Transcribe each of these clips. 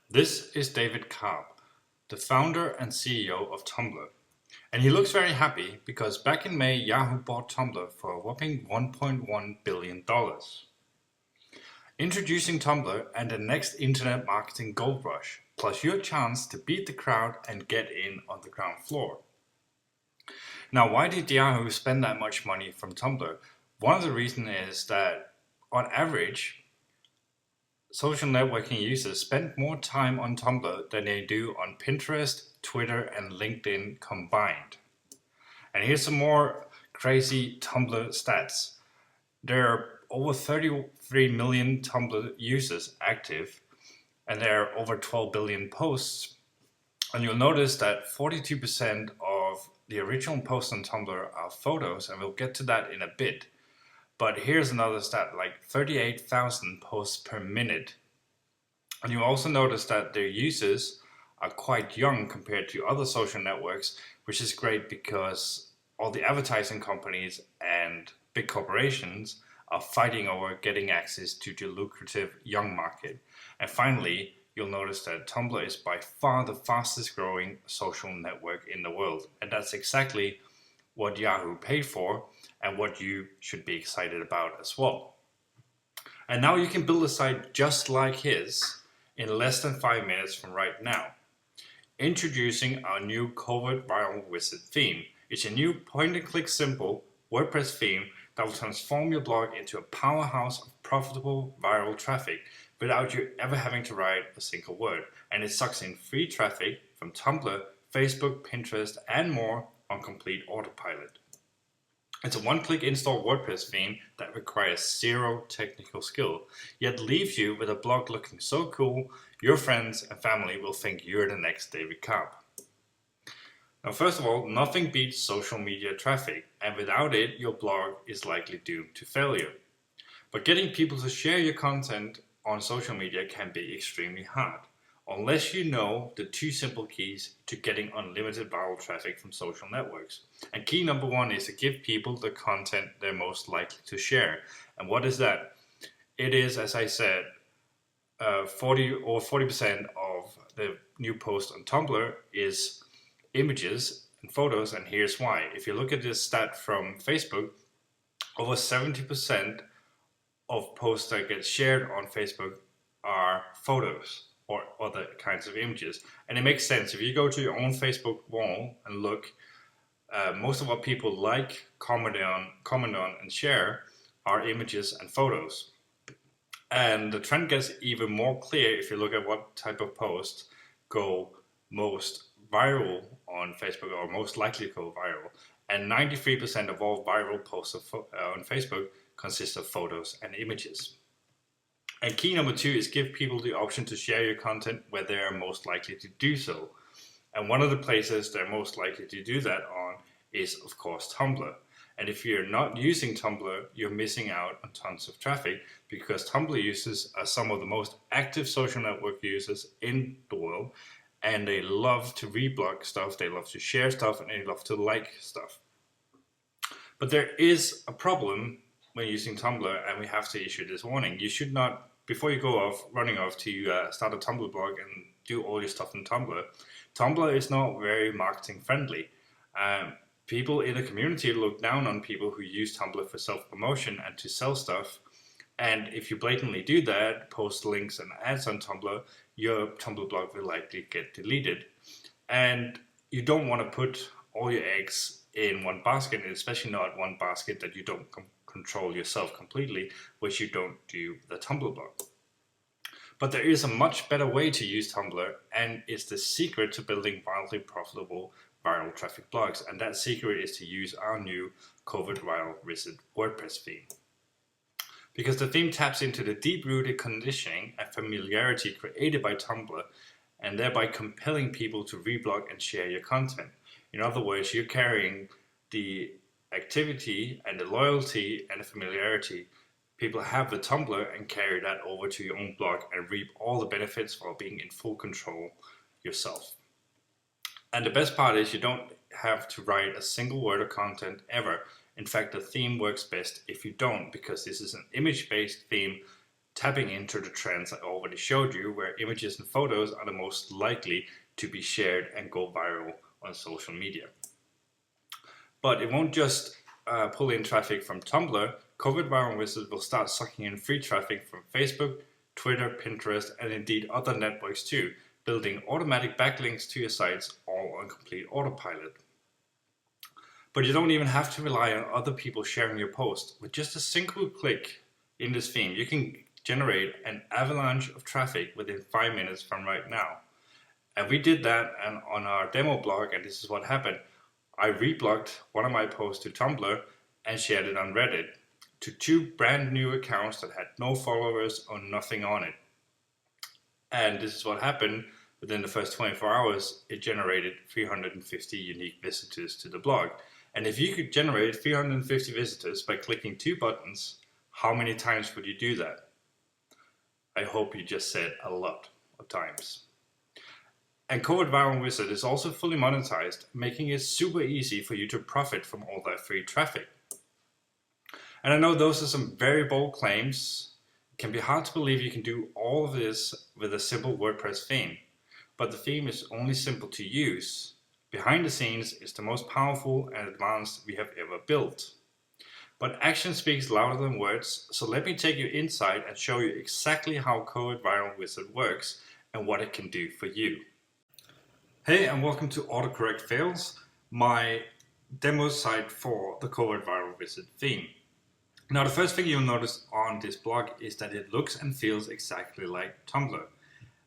This is David Karp, the founder and CEO of Tumblr. And he looks very happy because back in May, Yahoo bought Tumblr for a whopping $1.1 billion. Introducing Tumblr and the next internet marketing gold rush, plus your chance to beat the crowd and get in on the ground floor. Now, why did Yahoo spend that much money from Tumblr? One of the reasons is that on average, social networking users spend more time on Tumblr than they do on Pinterest, Twitter, and LinkedIn combined. And here's some more crazy Tumblr stats. There are over 33 million Tumblr users active, and there are over 12 billion posts. And you'll notice that 42% of the original posts on Tumblr are photos, and we'll get to that in a bit. But here's another stat, like 38,000 posts per minute. And you also notice that their users are quite young compared to other social networks, which is great because all the advertising companies and big corporations are fighting over getting access to the lucrative young market. And finally, you'll notice that Tumblr is by far the fastest growing social network in the world. And that's exactly what Yahoo paid for and what you should be excited about as well. And now you can build a site just like his in less than 5 minutes from right now. Introducing our new Covert Viral Wizard theme. It's a new point-and-click simple WordPress theme that will transform your blog into a powerhouse of profitable viral traffic without you ever having to write a single word. And it sucks in free traffic from Tumblr, Facebook, Pinterest, and more on complete autopilot. It's a one-click install WordPress theme that requires zero technical skill, yet leaves you with a blog looking so cool, your friends and family will think you're the next David Karp. Now, first of all, nothing beats social media traffic, and without it, your blog is likely doomed to failure. But getting people to share your content on social media can be extremely hard, unless you know the two simple keys to getting unlimited viral traffic from social networks. And key number one is to give people the content they're most likely to share. And what is that? It is, as I said, 40% of the new post on Tumblr is images and photos, and here's why. If you look at this stat from Facebook, over 70% of posts that get shared on Facebook are photos or other kinds of images. And it makes sense. If you go to your own Facebook wall and look, most of what people like, comment on and share are images and photos. And the trend gets even more clear if you look at what type of posts go most viral on Facebook or most likely to go viral. And 93% of all viral posts on Facebook consist of photos and images. And key number two is give people the option to share your content where they are most likely to do so. And one of the places they're most likely to do that on is, of course, Tumblr. And if you're not using Tumblr, you're missing out on tons of traffic because Tumblr users are some of the most active social network users in the world. And they love to reblog stuff, they love to share stuff, and they love to like stuff. But there is a problem when using Tumblr, and we have to issue this warning. You should not, before you go off, running off to start a Tumblr blog and do all your stuff on Tumblr, Tumblr is not very marketing friendly. People in the community look down on people who use Tumblr for self-promotion and to sell stuff. And if you blatantly do that, post links and ads on Tumblr, your Tumblr blog will likely get deleted. And you don't want to put all your eggs in one basket, especially not one basket that you don't control yourself completely, which you don't do the Tumblr blog. But there is a much better way to use Tumblr, and it's the secret to building wildly profitable viral traffic blogs. And that secret is to use our new Covert Viral Wizard WordPress theme. Because the theme taps into the deep-rooted conditioning and familiarity created by Tumblr, and thereby compelling people to reblog and share your content. In other words, you're carrying the activity and the loyalty and the familiarity people have with Tumblr and carry that over to your own blog and reap all the benefits while being in full control yourself. And the best part is you don't have to write a single word of content ever. In fact, the theme works best if you don't, because this is an image-based theme tapping into the trends I already showed you, where images and photos are the most likely to be shared and go viral on social media. But it won't just pull in traffic from Tumblr. Covert Viral Wizard will start sucking in free traffic from Facebook, Twitter, Pinterest, and indeed other networks too, building automatic backlinks to your sites all on complete autopilot. But you don't even have to rely on other people sharing your post. With just a single click in this theme, you can generate an avalanche of traffic within 5 minutes from right now. And we did that on our demo blog, and this is what happened. I reblogged one of my posts to Tumblr and shared it on Reddit to 2 brand new accounts that had no followers or nothing on it. And this is what happened. Within the first 24 hours, it generated 350 unique visitors to the blog. And if you could generate 350 visitors by clicking 2 buttons, how many times would you do that? I hope you just said a lot of times. And Covert Viral Wizard is also fully monetized, making it super easy for you to profit from all that free traffic. And I know those are some very bold claims. It can be hard to believe you can do all of this with a simple WordPress theme. But the theme is only simple to use. Behind the scenes, it's the most powerful and advanced we have ever built. But action speaks louder than words, so let me take you inside and show you exactly how Covert Viral Wizard works and what it can do for you. Hey, and welcome to Autocorrect Fails, my demo site for the Covert Viral Wizard theme. Now, the first thing you'll notice on this blog is that it looks and feels exactly like Tumblr.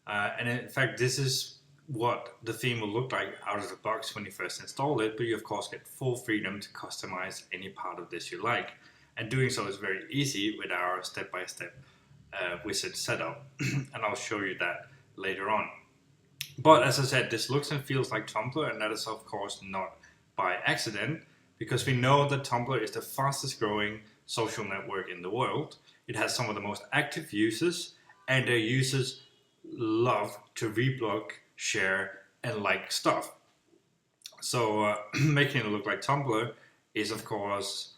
And in fact, this is what the theme will look like out of the box when you first install it, but you of course get full freedom to customize any part of this you like. And doing so is very easy with our step-by-step wizard setup, and I'll show you that later on. But as I said, this looks and feels like Tumblr, and that is of course not by accident, because we know that Tumblr is the fastest growing social network in the world. It has some of the most active users, and their users love to reblog, share, and like stuff. So making it look like Tumblr is of course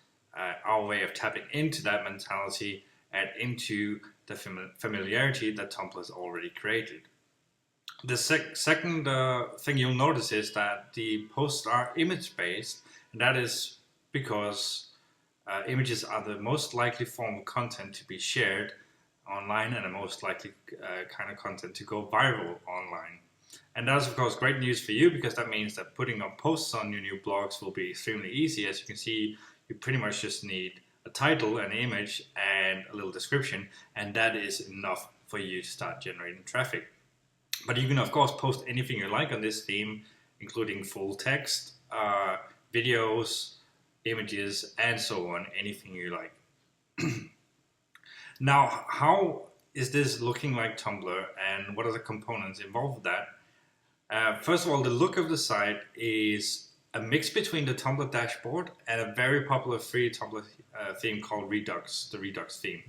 our way of tapping into that mentality and into the familiarity that Tumblr has already created. The second thing you'll notice is that the posts are image-based, and that is because images are the most likely form of content to be shared online and the most likely kind of content to go viral online. And that's of course great news for you, because that means that putting up posts on your new blogs will be extremely easy. As you can see, you pretty much just need a title, an image, and a little description, and that is enough for you to start generating traffic. But you can of course post anything you like on this theme, including full text, videos, images, and so on, anything you like. Now, how is this looking like Tumblr, and what are the components involved with that? First of all, the look of the site is a mix between the Tumblr dashboard and a very popular free Tumblr theme called Redux, the Redux theme.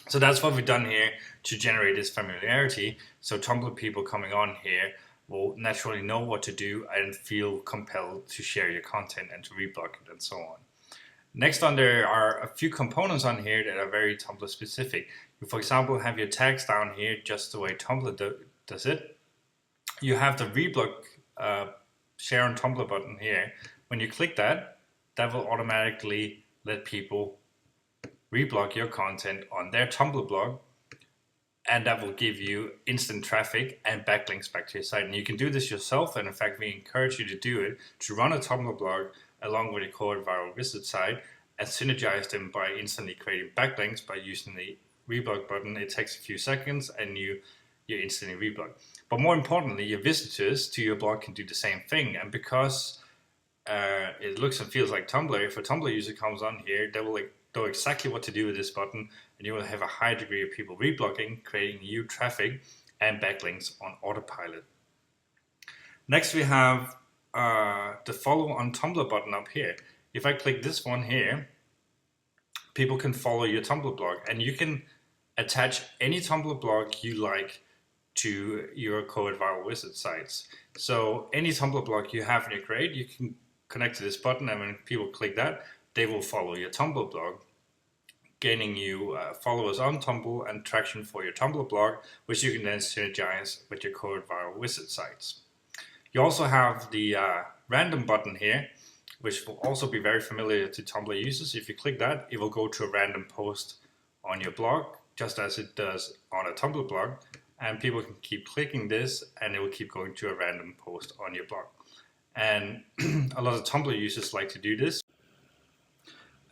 So that's what we've done here to generate this familiarity. So Tumblr people coming on here will naturally know what to do and feel compelled to share your content and to reblog it and so on. Next on, there are a few components on here that are very Tumblr specific. You, for example, have your tags down here just the way Tumblr does it. You have the reblog share on Tumblr button here. When you click that, that will automatically let people reblog your content on their Tumblr blog, and that will give you instant traffic and backlinks back to your site. And you can do this yourself, and in fact we encourage you to do it, to run a Tumblr blog along with a Covert Viral Wizard site and synergize them by instantly creating backlinks by using the reblog button. It takes a few seconds and you instantly reblog. But more importantly, your visitors to your blog can do the same thing, and because it looks and feels like Tumblr, if a Tumblr user comes on here, they will know exactly what to do with this button, and you will have a high degree of people reblogging, creating new traffic and backlinks on autopilot. Next, we have the follow on Tumblr button up here. If I click this one here, people can follow your Tumblr blog, and you can attach any Tumblr blog you like to your Covert Viral Wizard sites. So any Tumblr blog you have in your create, you can connect to this button, and when people click that, they will follow your Tumblr blog. gaining you followers on Tumblr and traction for your Tumblr blog, which you can then synergize with your Covert viral wizard sites. You also have the random button here, which will also be very familiar to Tumblr users. If you click that, it will go to a random post on your blog, just as it does on a Tumblr blog. And people can keep clicking this and it will keep going to a random post on your blog. And a lot of Tumblr users like to do this.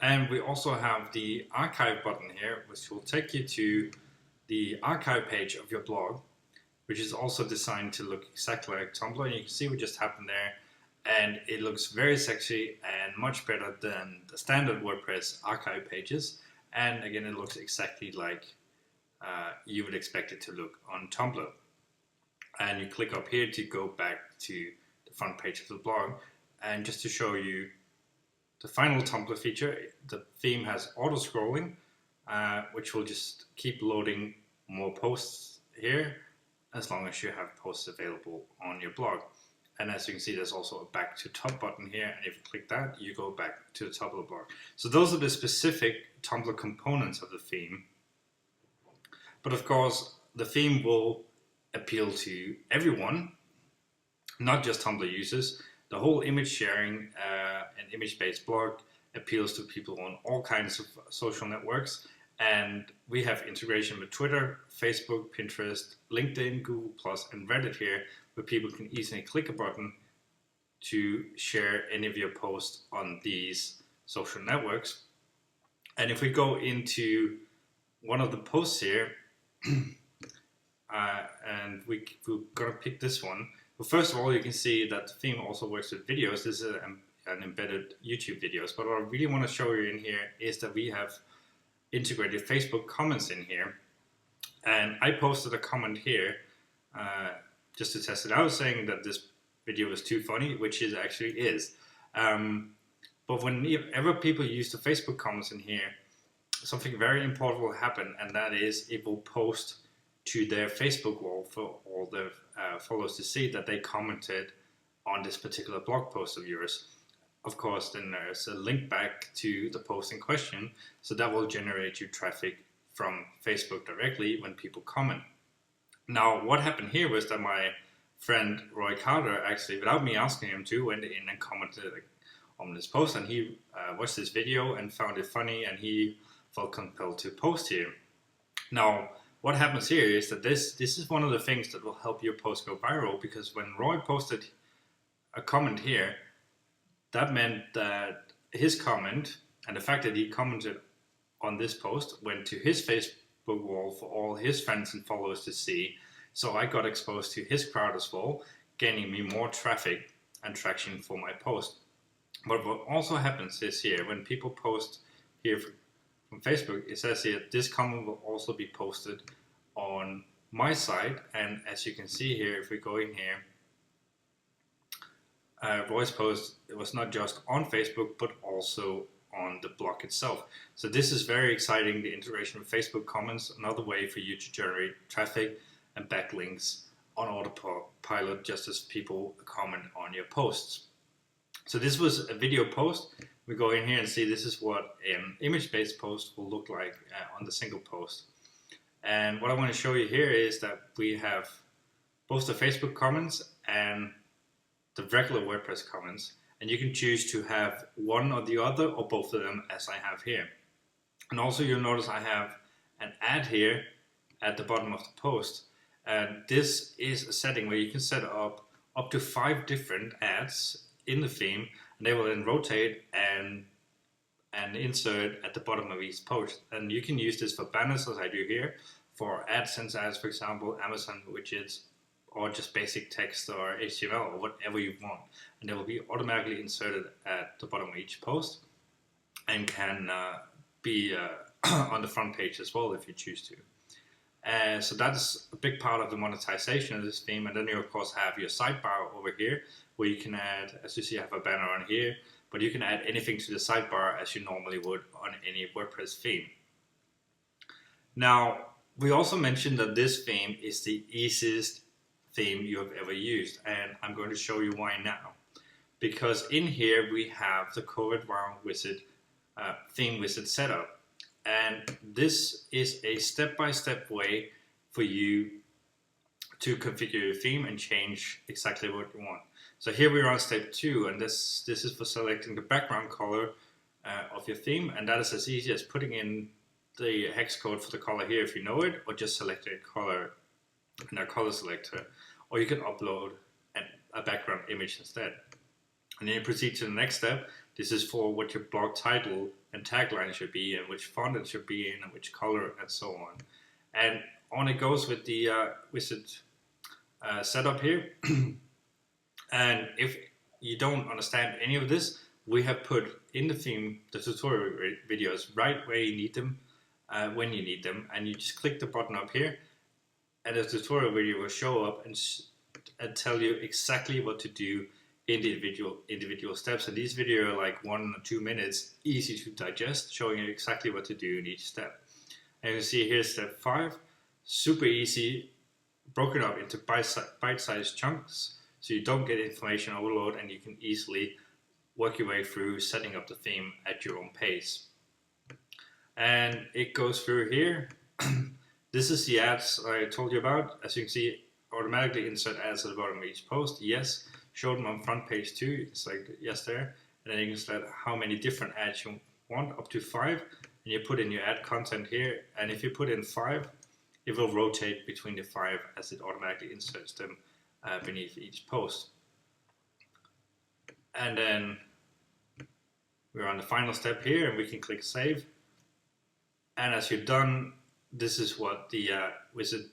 And we also have the archive button here, which will take you to the archive page of your blog, which is also designed to look exactly like Tumblr. And you can see what just happened there. And it looks very sexy and much better than the standard WordPress archive pages. And again, it looks exactly like you would expect it to look on Tumblr. And you click up here to go back to the front page of the blog. And just to show you the final Tumblr feature, the theme has auto scrolling, which will just keep loading more posts here as long as you have posts available on your blog. And as you can see, there's also a back to top button here. And if you click that, you go back to the top of the blog. So those are the specific Tumblr components of the theme. But of course, the theme will appeal to everyone, not just Tumblr users. The whole image sharing and image-based blog appeals to people on all kinds of social networks. And we have integration with Twitter, Facebook, Pinterest, LinkedIn, Google+, and Reddit here, where people can easily click a button to share any of your posts on these social networks. And if we go into one of the posts here, and we're going to pick this one. Well, first of all, you can see that the theme also works with videos. This is an embedded YouTube videos. But what I really want to show you in here is that we have integrated Facebook comments in here. And I posted a comment here just to test it out, saying that this video is too funny, which it actually is. But whenever people use the Facebook comments in here, something very important will happen, and that is it will post to their Facebook wall for all the followers to see that they commented on this particular blog post of yours. Of course, then there's a link back to the post in question, so that will generate you traffic from Facebook directly when people comment. Now, what happened here was that my friend Roy Carter, actually, without me asking him to, went in and commented on this post, and he watched this video and found it funny, and he felt compelled to post here. Now, what happens here is that this is one of the things that will help your post go viral, because when Roy posted a comment here, that meant that his comment and the fact that he commented on this post went to his Facebook wall for all his friends and followers to see. So I got exposed to his crowd as well, gaining me more traffic and traction for my post. But what also happens is here, when people post here from Facebook, it says here, this comment will also be posted on my site. And as you can see here, if we go in here, Roy's post, it was not just on Facebook, but also on the blog itself. So this is very exciting, the integration with Facebook comments, another way for you to generate traffic and backlinks on autopilot, just as people comment on your posts. So this was a video post. We go in here and see this is what an image-based post will look like on the single post. And what I want to show you here is that we have both the Facebook comments and the regular WordPress comments, and you can choose to have one or the other or both of them, as I have here. And also you'll notice I have an ad here at the bottom of the post, and this is a setting where you can set up to 5 different ads in the theme, and they will then rotate and insert at the bottom of each post. And you can use this for banners, as I do here, for AdSense ads, for example, Amazon widgets, or just basic text or HTML or whatever you want. And they will be automatically inserted at the bottom of each post and can be on the front page as well if you choose to. So that's a big part of the monetization of this theme. And then you of course have your sidebar over here where you can add, as you see I have a banner on here, but you can add anything to the sidebar as you normally would on any WordPress theme. Now, we also mentioned that this theme is the easiest theme you have ever used, and I'm going to show you why now. Because in here we have the Covert Viral Wizard theme wizard setup, And this is a step-by-step way for you to configure your theme and change exactly what you want. So here we are on step 2, and this is for selecting the background color of your theme, and that is as easy as putting in the hex code for the color here if you know it, or just select a color in our color selector, or you can upload a background image instead. And then you proceed to the next step. This is for what your blog title and tagline should be, and which font it should be in, and which color, and so on. And on it goes with the wizard setup here. And if you don't understand any of this, we have put in the theme the tutorial videos right where you need them, when you need them, and you just click the button up here, and the tutorial video will show up and tell you exactly what to do in the individual steps. And these videos are like 1 or 2 minutes, easy to digest, showing you exactly what to do in each step. And you can see here step 5, super easy, broken up into bite-sized chunks, so you don't get information overload, and you can easily work your way through setting up the theme at your own pace. And it goes through here. This is the ads I told you about. As you can see, automatically insert ads at the bottom of each post. Yes. Show them on front page 2. You can select yes there. And then you can select how many different ads you want, up to 5. And you put in your ad content here. And if you put in 5, it will rotate between the 5 as it automatically inserts them beneath each post. And then we're on the final step here, and we can click save. And as you're done, this is what the wizard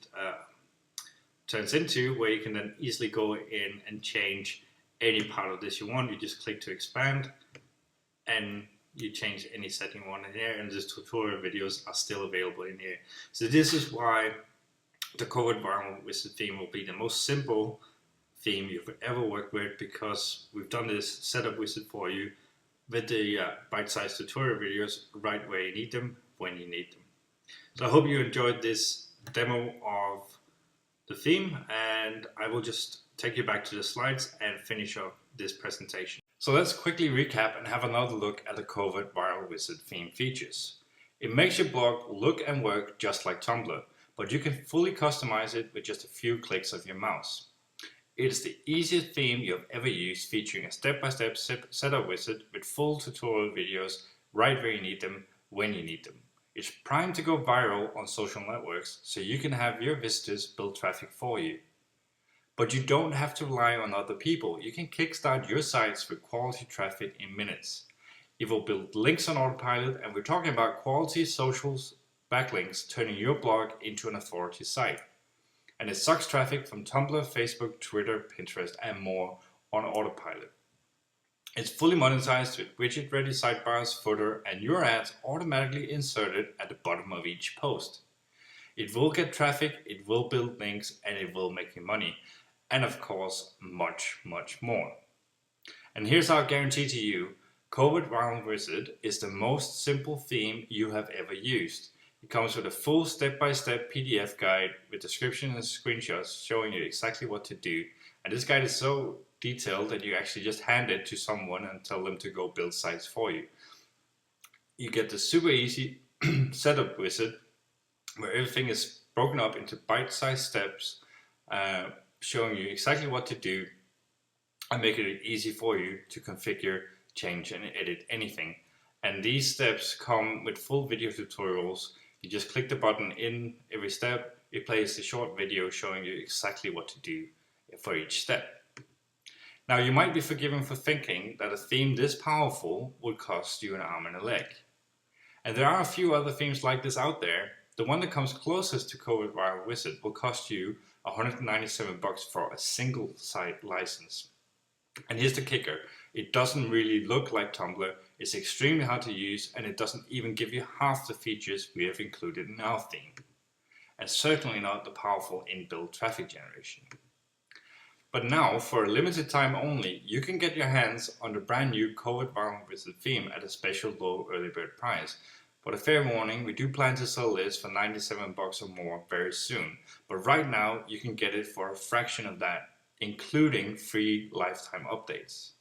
turns into, where you can then easily go in and change any part of this you want. You just click to expand, and you change any setting you want in here, and these tutorial videos are still available in here. So this is why the Covert Viral Wizard theme will be the most simple theme you've ever worked with, because we've done this setup wizard for you with the bite-sized tutorial videos right where you need them, when you need them. So I hope you enjoyed this demo of the theme, and I will just take you back to the slides and finish up this presentation. So let's quickly recap and have another look at the Covert Viral Wizard theme features. It makes your blog look and work just like Tumblr, but you can fully customize it with just a few clicks of your mouse. It is the easiest theme you have ever used, featuring a step-by-step setup wizard with full tutorial videos right where you need them, when you need them. It's primed to go viral on social networks, so you can have your visitors build traffic for you. But you don't have to rely on other people. You can kickstart your sites with quality traffic in minutes. It will build links on autopilot, and we're talking about quality socials backlinks, turning your blog into an authority site. And it sucks traffic from Tumblr, Facebook, Twitter, Pinterest, and more on autopilot. It's fully monetized with widget-ready sidebars, footer, and your ads automatically inserted at the bottom of each post. It will get traffic, it will build links, and it will make you money. And of course, much, much more. And here's our guarantee to you: Covert Viral Wizard is the most simple theme you have ever used. It comes with a full step-by-step PDF guide with description and screenshots showing you exactly what to do. And this guide is so detailed that you actually just hand it to someone and tell them to go build sites for you. You get the super easy setup wizard where everything is broken up into bite-sized steps, showing you exactly what to do and making it easy for you to configure, change, and edit anything. And these steps come with full video tutorials. You just click the button in every step, it plays a short video showing you exactly what to do for each step. Now, you might be forgiven for thinking that a theme this powerful would cost you an arm and a leg. And there are a few other themes like this out there. The one that comes closest to Covert Viral Wizard will cost you $197 for a single site license. And here's the kicker: it doesn't really look like Tumblr, it's extremely hard to use, and it doesn't even give you half the features we have included in our theme. And certainly not the powerful inbuilt traffic generation. But now, for a limited time only, you can get your hands on the brand new Covert Viral Wizard theme at a special low early bird price. But a fair warning, we do plan to sell this for $97 or more very soon. But right now, you can get it for a fraction of that, including free lifetime updates.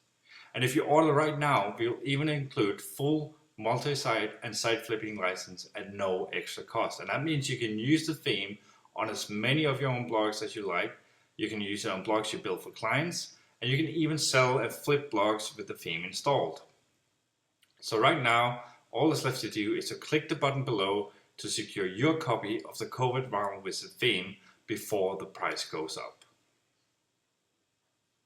And if you order right now, we'll even include full multi-site and site flipping license at no extra cost. And that means you can use the theme on as many of your own blogs as you like. You can use it on blogs you build for clients, and you can even sell and flip blogs with the theme installed. So right now, all that's left to do is to click the button below to secure your copy of the Covert Viral Wizard theme before the price goes up.